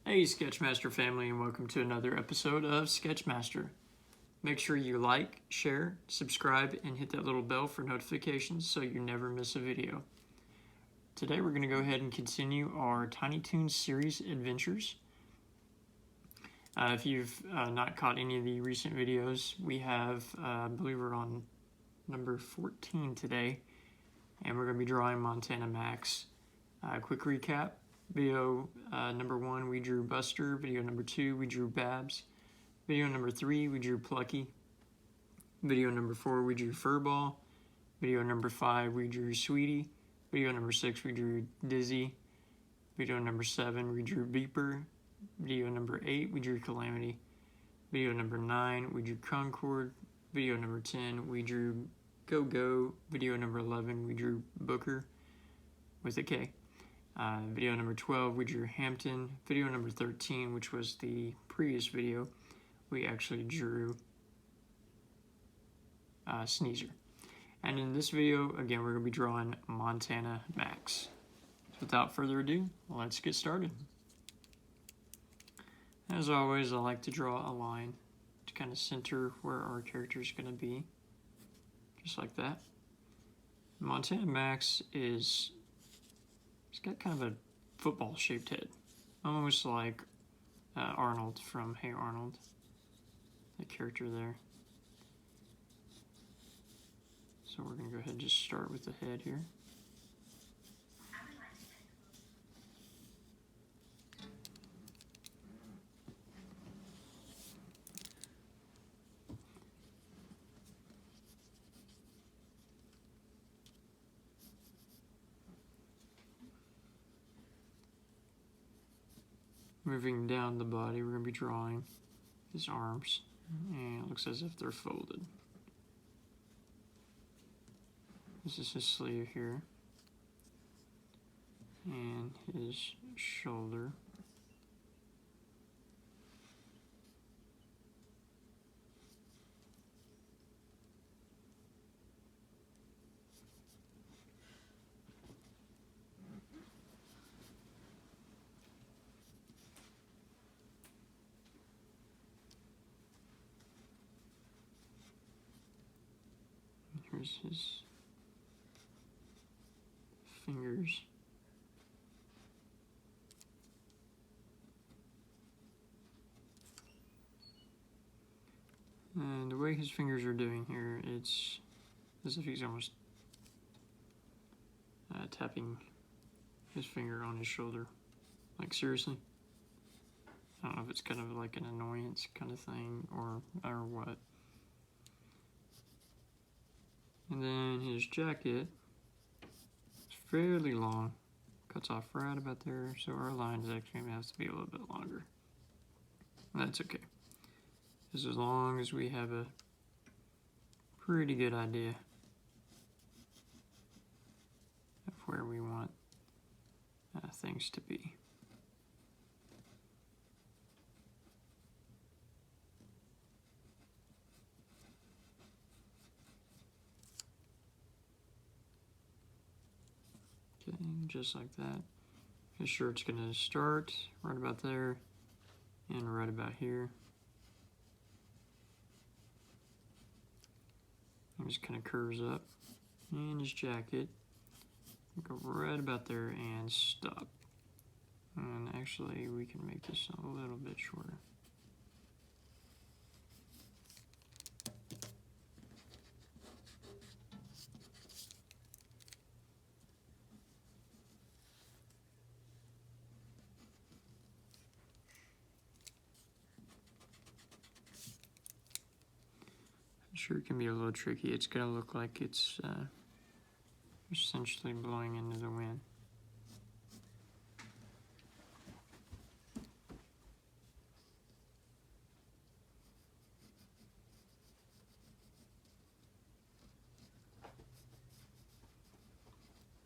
Hey Sketchmaster family, and welcome to another episode of Sketchmaster. Make sure you like, share, subscribe, and hit that little bell for notifications so you never miss a video. Today we're going to go ahead and continue our Tiny Toon series adventures. If you've not caught any of the recent videos, we have, I believe we're on number 14 today, and we're going to be drawing Montana Max. Quick recap. Video number 1, we drew Buster. Video number 2, we drew Babs. Video number 3, we drew Plucky. Video number 4, we drew Furball. Video number 5, we drew Sweetie. Video number 6, we drew Dizzy. Video number 7, we drew Beeper. Video number 8, we drew Calamity. Video number 9, we drew Concord. Video number 10, we drew Go-Go. Video number 11, we drew Booker with a K. Video number 12, we drew Hampton. Video number 13, which was the previous video, we actually drew Sneezer. And in this video, again, we're going to be drawing Montana Max. So without further ado, let's get started. As always, I like to draw a line to kind of center where our character is going to be, just like that. Montana Max is... he's got kind of a football-shaped head, almost like Arnold from Hey Arnold, the character there. So we're going to go ahead and just start with the head here. Moving down the body, we're going to be drawing his arms, and it looks as if they're folded. This is his sleeve here, and his shoulder. Here's his fingers. And the way his fingers are doing here, it's as if he's almost tapping his finger on his shoulder. Like, seriously? I don't know if it's kind of like an annoyance kind of thing or what. And then his jacket is fairly long, cuts off right about there, so our line is actually going to have to be a little bit longer. And that's okay, just as long as we have a pretty good idea of where we want things to be. Just like that. His shirt's going to start right about there and right about here. It just kind of curves up. And his jacket, go right about there and stop. And actually, we can make this a little bit shorter. Sure, it can be a little tricky. It's going to look like it's essentially blowing into the wind.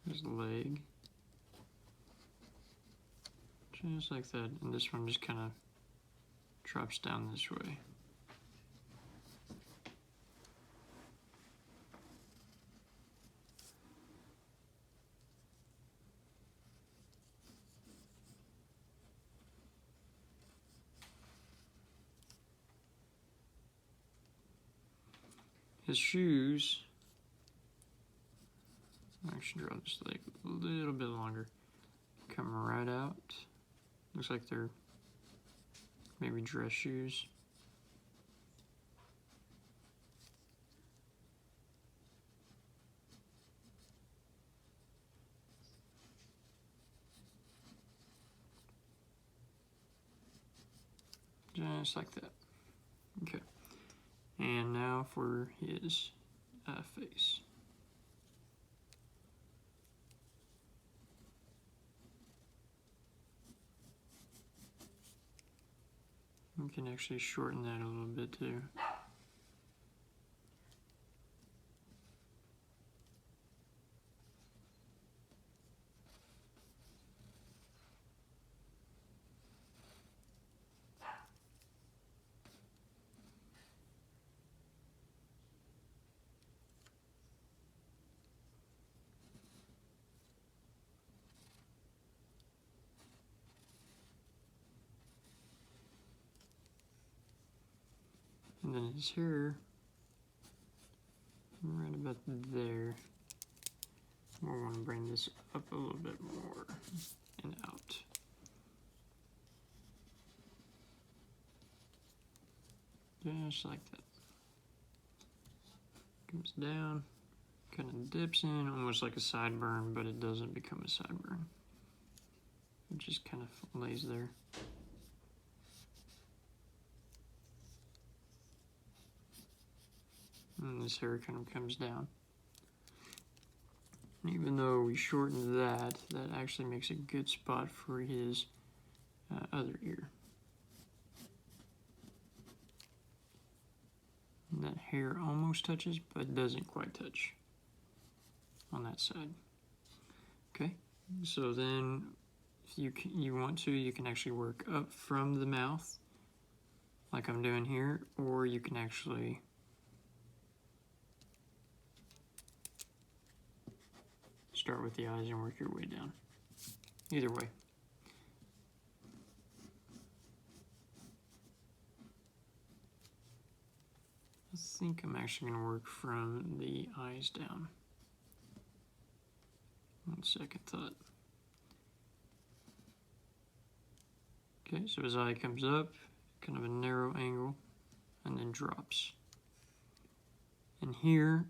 His leg. Just like that. And this one just kind of drops down this way. His shoes, I should draw this like a little bit longer. Come right out. Looks like they're maybe dress shoes. Just like that. Okay. And now for his face. We can actually shorten that a little bit too. And then his hair, right about there. We'll want to bring this up a little bit more and out. Just like that. Comes down, kind of dips in, almost like a sideburn, but it doesn't become a sideburn. It just kind of lays there. And this hair kind of comes down. And even though we shortened that, that actually makes a good spot for his other ear. And that hair almost touches, but doesn't quite touch on that side. Okay, so then if you want to, you can actually work up from the mouth, like I'm doing here, or you can actually start with the eyes and work your way down. Either way. I think I'm actually going to work from the eyes down. One second thought. Okay, so his eye comes up, kind of a narrow angle, and then drops. And here,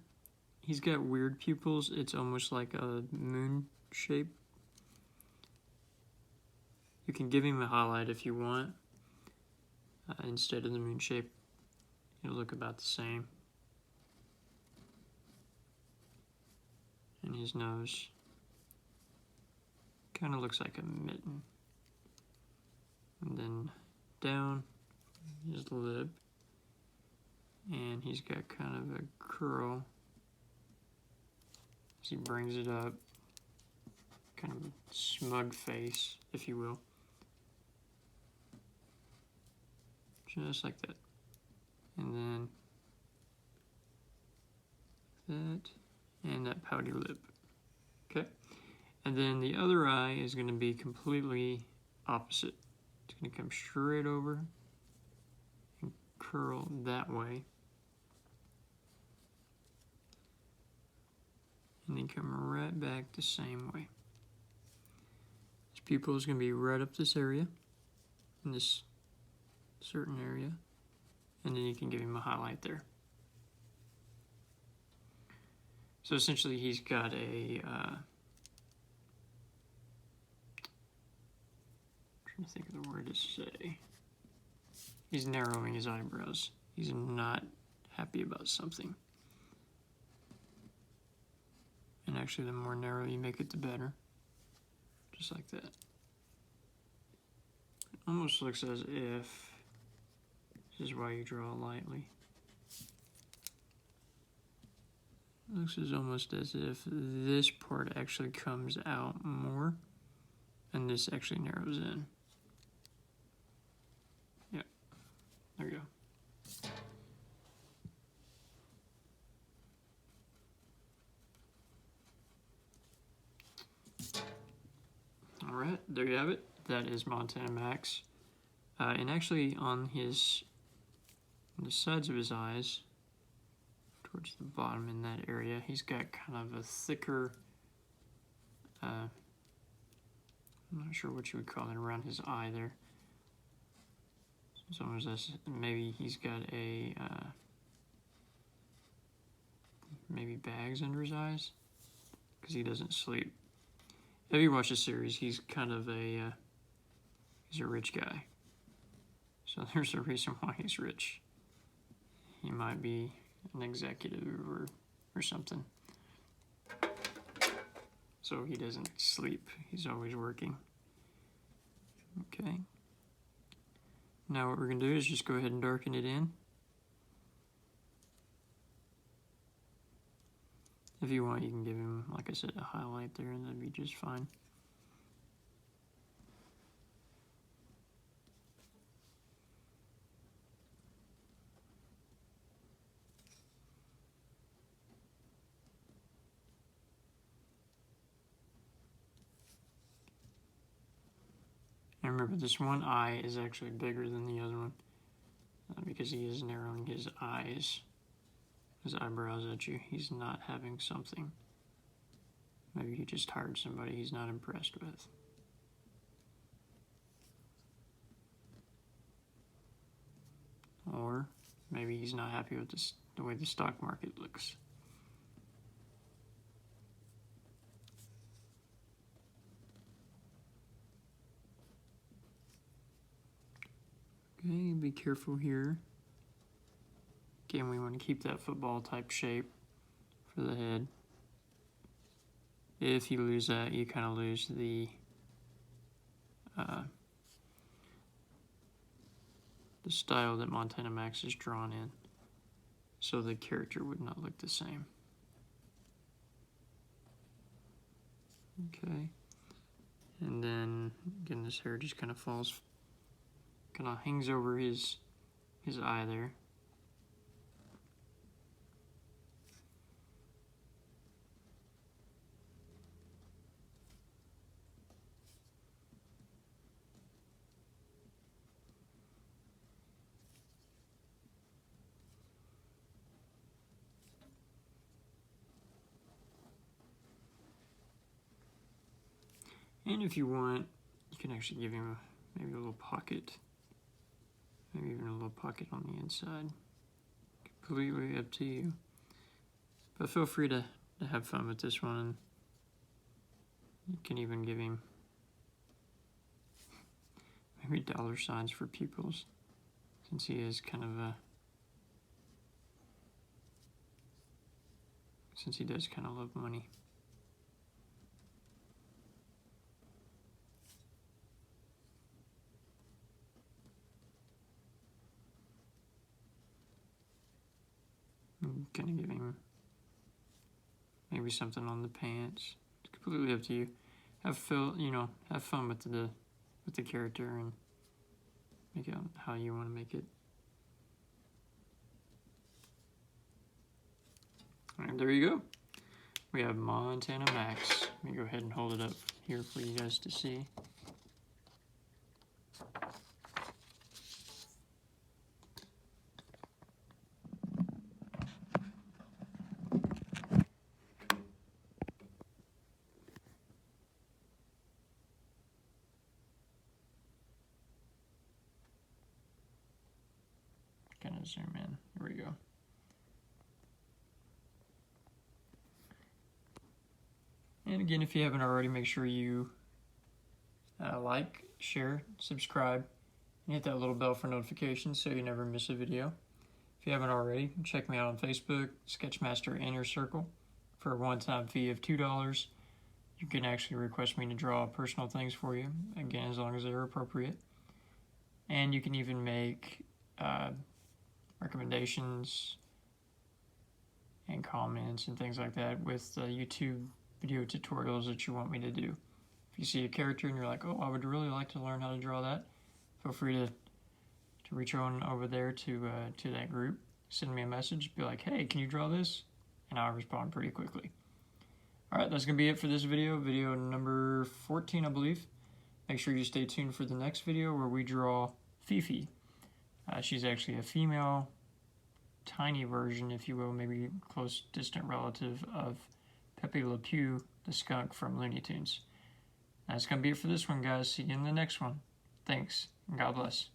he's got weird pupils. It's almost like a moon shape. You can give him a highlight if you want. Instead of the moon shape, it'll look about the same. And his nose kind of looks like a mitten. And then down his lip. And he's got kind of a curl as he brings it up. Kind of a smug face, if you will. Just like that. And then that, and that pouty lip. Okay? And then the other eye is going to be completely opposite. It's going to come straight over and curl that way. And then come right back the same way. His pupil is going to be right up this area, in this certain area, and then you can give him a highlight there. So essentially he's got a, trying to think of the word to say. He's narrowing his eyebrows. He's not happy about something. And actually the more narrow you make it, the better. Just like that. It almost looks as if, this is why you draw lightly. It looks almost as if this part actually comes out more and this actually narrows in. Yeah, there you go. All right, there you have it. That is Montana Max. And actually on the sides of his eyes, towards the bottom in that area. He's got kind of a thicker, I'm not sure what you would call it, around his eye there. So maybe he's got a, maybe bags under his eyes, because he doesn't sleep. If you watch the series, he's kind of he's a rich guy. So there's a reason why he's rich. He might be an executive or something. So he doesn't sleep. He's always working. Okay. Now what we're going to do is just go ahead and darken it in. If you want, you can give him, like I said, a highlight there, and that'd be just fine. And remember, this one eye is actually bigger than the other one because he is narrowing his eyes, his eyebrows at you. He's not having something. Maybe he just hired somebody he's not impressed with. Or maybe he's not happy with the way the stock market looks. Okay, be careful here. Again, we want to keep that football type shape for the head. If you lose that, you kind of lose the style that Montana Max is drawn in. So the character would not look the same. Okay. And then, again, this hair just kind of falls, kind of hangs over his eye there. And if you want, you can actually give him maybe a little pocket. Maybe even a little pocket on the inside. Completely up to you. But feel free to have fun with this one. You can even give him maybe dollar signs for pupils, since he is kind of since he does kind of love money. Kind of give him maybe something on the pants. It's completely up to you. Have fun with the character and make it how you want to make it. And there you go. We have Montana Max. Let me go ahead and hold it up here for you guys to see. Kind of zoom in. Here we go. And again, if you haven't already, make sure you like, share, subscribe, and hit that little bell for notifications so you never miss a video. If you haven't already, check me out on Facebook, Sketchmaster Inner Circle, for a one-time fee of $2. You can actually request me to draw personal things for you, again, as long as they're appropriate. And you can even make recommendations and comments and things like that with YouTube video tutorials that you want me to do. If you see a character and you're like, oh, I would really like to learn how to draw that, feel free to reach on over there to that group, send me a message, be like, hey, can you draw this? And I'll respond pretty quickly. All right, that's going to be it for this video, video number 14, I believe. Make sure you stay tuned for the next video where we draw Fifi. She's actually a female tiny version, if you will, maybe close distant relative of Pepe Le Pew, the skunk from Looney Tunes. That's going to be it for this one, guys. See you in the next one. Thanks, and God bless.